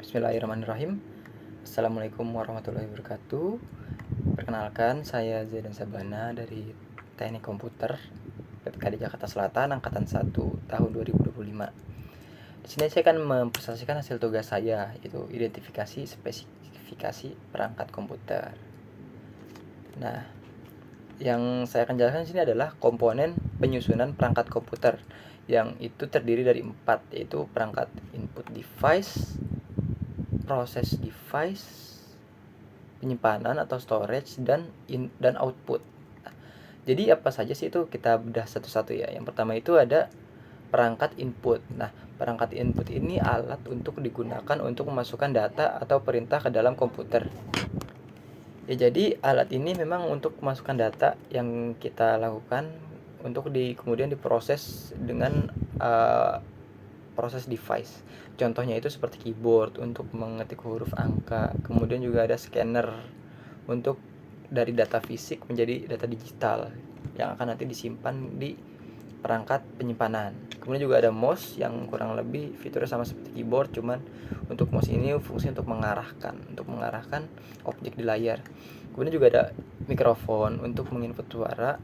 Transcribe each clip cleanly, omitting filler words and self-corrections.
Bismillahirrahmanirrahim. Assalamualaikum warahmatullahi wabarakatuh. Perkenalkan, saya Zaidan Sabana dari Teknik Komputer PPKD Jakarta Selatan Angkatan 1 tahun 2025. Di sini saya akan mempresentasikan hasil tugas saya, yaitu identifikasi spesifikasi perangkat komputer. Nah, yang saya akan jelaskan di sini adalah komponen penyusunan perangkat komputer, yang itu terdiri dari 4, yaitu perangkat input device, proses device, penyimpanan atau storage, dan output. Nah, jadi apa saja sih itu, kita bedah satu-satu ya. Yang pertama itu ada perangkat input. Nah, perangkat input ini alat untuk digunakan untuk memasukkan data atau perintah ke dalam komputer. Ya, jadi alat ini memang untuk memasukkan data yang kita lakukan untuk kemudian diproses dengan proses device. Contohnya itu seperti keyboard untuk mengetik huruf angka, kemudian juga ada scanner untuk dari data fisik menjadi data digital yang akan nanti disimpan di perangkat penyimpanan. Kemudian juga ada mouse yang kurang lebih fiturnya sama seperti keyboard, cuman untuk mouse ini fungsi untuk mengarahkan objek di layar. Kemudian juga ada mikrofon untuk menginput suara,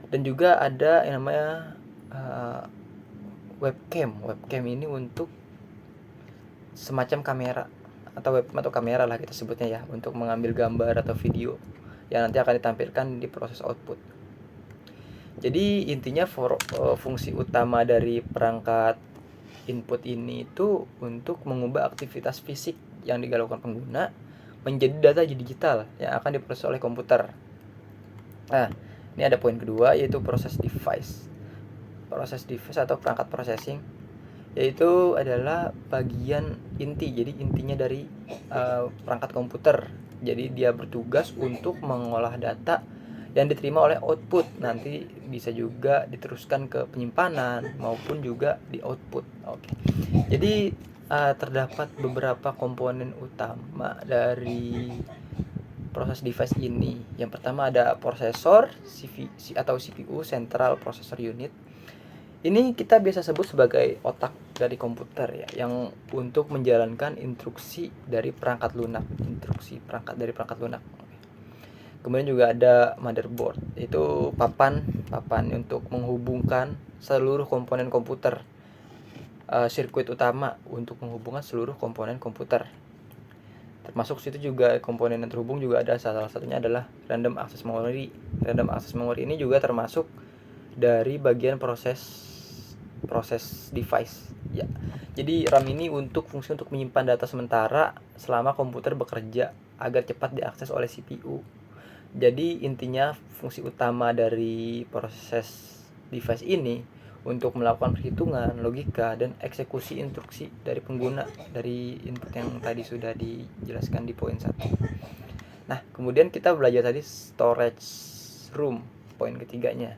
dan juga ada yang namanya webcam ini untuk semacam kamera atau webcam atau kamera lah kita sebutnya ya, untuk mengambil gambar atau video yang nanti akan ditampilkan di proses output. Jadi intinya fungsi utama dari perangkat input ini itu untuk mengubah aktivitas fisik yang dilakukan pengguna menjadi data digital yang akan diproses oleh komputer. Nah, ini ada poin kedua, yaitu proses device atau perangkat processing, yaitu adalah bagian inti. Jadi intinya dari perangkat komputer. Jadi dia bertugas untuk mengolah data yang diterima oleh output, nanti bisa juga diteruskan ke penyimpanan maupun juga di output. Oke. Jadi terdapat beberapa komponen utama dari proses device ini. Yang pertama ada prosesor atau CPU, Central Processor Unit. Ini kita biasa sebut sebagai otak dari komputer ya, yang untuk menjalankan instruksi dari perangkat lunak, Kemudian juga ada motherboard, itu papan untuk menghubungkan seluruh komponen komputer, sirkuit utama untuk menghubungkan seluruh komponen komputer. Termasuk situ juga komponen yang terhubung juga ada, salah satunya adalah random access memory. Random access memory ini juga termasuk dari bagian proses device ya. Jadi RAM ini untuk fungsi untuk menyimpan data sementara selama komputer bekerja agar cepat diakses oleh CPU. Jadi intinya fungsi utama dari proses device ini untuk melakukan perhitungan, logika, dan eksekusi instruksi dari pengguna dari input yang tadi sudah dijelaskan di poin 1. Nah, kemudian kita belajar tadi storage room, poin ketiganya.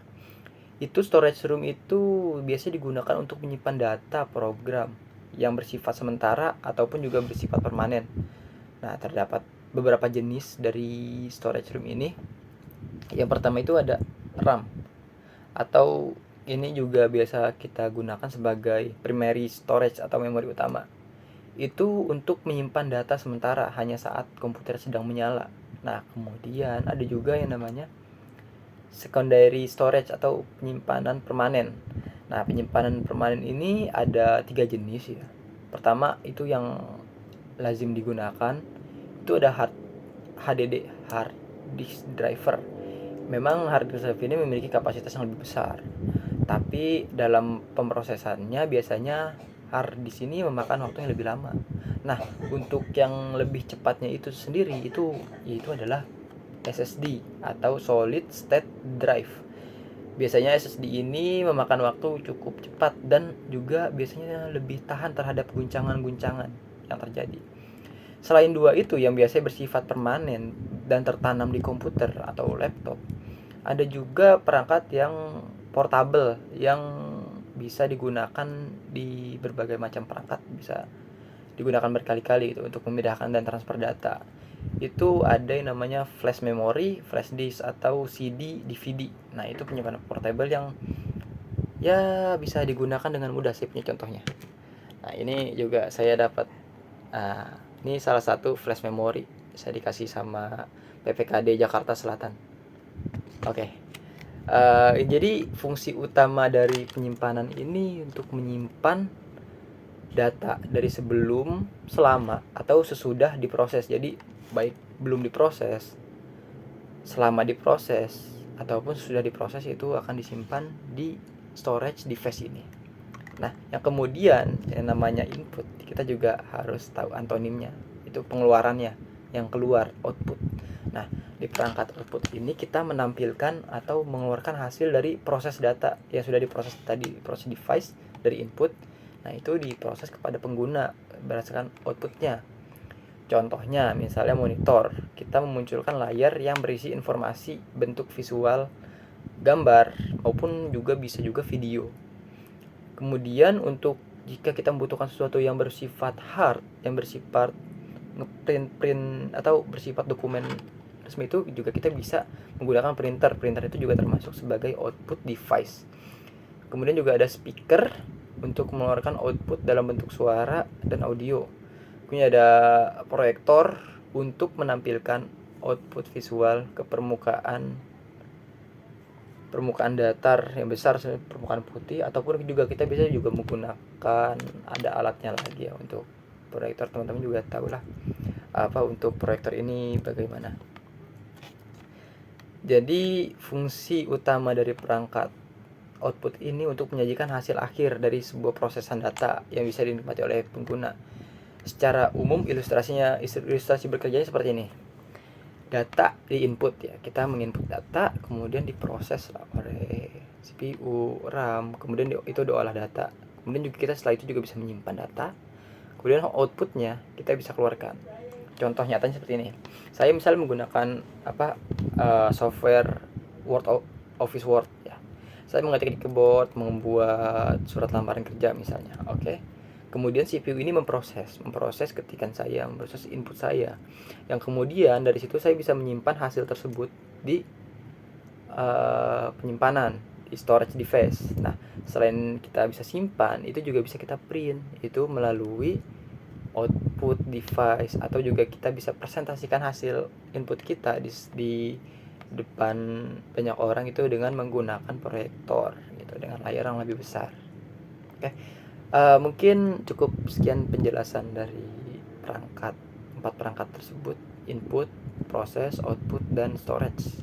Itu storage room itu biasanya digunakan untuk menyimpan data program yang bersifat sementara ataupun juga bersifat permanen. Nah, terdapat beberapa jenis dari storage room ini. Yang pertama itu ada RAM, atau ini juga biasa kita gunakan sebagai primary storage atau memori utama. Itu untuk menyimpan data sementara hanya saat komputer sedang menyala. Nah, kemudian ada juga yang namanya secondary storage atau penyimpanan permanen. Nah, penyimpanan permanen ini ada 3 jenis ya. Pertama itu yang lazim digunakan itu ada HDD, hard disk driver. Memang hard disk drive ini memiliki kapasitas yang lebih besar, tapi dalam pemrosesannya biasanya hard disk ini memakan waktu yang lebih lama. Nah, untuk yang lebih cepatnya itu sendiri itu adalah SSD atau solid state drive. Biasanya SSD ini memakan waktu cukup cepat dan juga biasanya lebih tahan terhadap guncangan-guncangan yang terjadi. Selain dua itu yang biasanya bersifat permanen dan tertanam di komputer atau laptop, ada juga perangkat yang portable yang bisa digunakan di berbagai macam perangkat, bisa digunakan berkali-kali itu untuk memindahkan dan transfer data. Itu ada yang namanya flash memory, flash disk, atau CD, DVD. Nah, itu penyimpanan portable yang ya bisa digunakan dengan mudah sih, punya contohnya. Nah, ini juga saya dapat Nah, ini salah satu flash memory saya dikasih sama PPKD Jakarta Selatan. Oke. Jadi fungsi utama dari penyimpanan ini untuk menyimpan data dari sebelum, selama, atau sesudah diproses. Jadi baik belum diproses, selama diproses, ataupun sudah diproses, itu akan disimpan di storage device ini. Nah, yang kemudian yang namanya input, kita juga harus tahu antonimnya, itu pengeluarannya, yang keluar, output. Nah, di perangkat output ini kita menampilkan atau mengeluarkan hasil dari proses data yang sudah diproses tadi, proses device dari input. Nah, itu diproses kepada pengguna berdasarkan outputnya. Contohnya, misalnya monitor, kita memunculkan layar yang berisi informasi bentuk visual, gambar, maupun juga bisa juga video. Kemudian untuk jika kita membutuhkan sesuatu yang bersifat hard, yang bersifat ngeprint atau bersifat dokumen resmi, itu juga kita bisa menggunakan printer. Printer itu juga termasuk sebagai output device. Kemudian juga ada speaker untuk mengeluarkan output dalam bentuk suara dan audio. Kemudian ada proyektor untuk menampilkan output visual ke permukaan datar yang besar, permukaan putih, ataupun juga kita bisa juga menggunakan, ada alatnya lagi ya untuk proyektor. Teman-teman juga tahu lah apa untuk proyektor ini bagaimana. Jadi fungsi utama dari perangkat output ini untuk menyajikan hasil akhir dari sebuah prosesan data yang bisa dinikmati oleh pengguna. Secara umum ilustrasi bekerjanya seperti ini. Data di input ya, kita menginput data, kemudian diproses oleh CPU, RAM, kemudian itu diolah data. Kemudian juga kita setelah itu juga bisa menyimpan data. Kemudian outputnya kita bisa keluarkan. Contoh nyatanya seperti ini. Saya misalnya menggunakan software Office Word ya. Saya mengetik di keyboard, membuat surat lamaran kerja misalnya. Oke. Kemudian CPU ini memproses ketikan saya, memproses input saya. Yang kemudian dari situ saya bisa menyimpan hasil tersebut di penyimpanan, di storage device. Nah, selain kita bisa simpan, itu juga bisa kita print, itu melalui output device, atau juga kita bisa presentasikan hasil input kita di depan banyak orang itu dengan menggunakan proyektor gitu, dengan layar yang lebih besar. Oke. Mungkin cukup sekian penjelasan dari empat perangkat tersebut: input, proses, output, dan storage.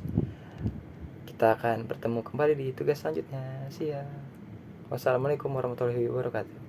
Kita akan bertemu kembali di tugas selanjutnya. See ya. Wassalamualaikum warahmatullahi wabarakatuh.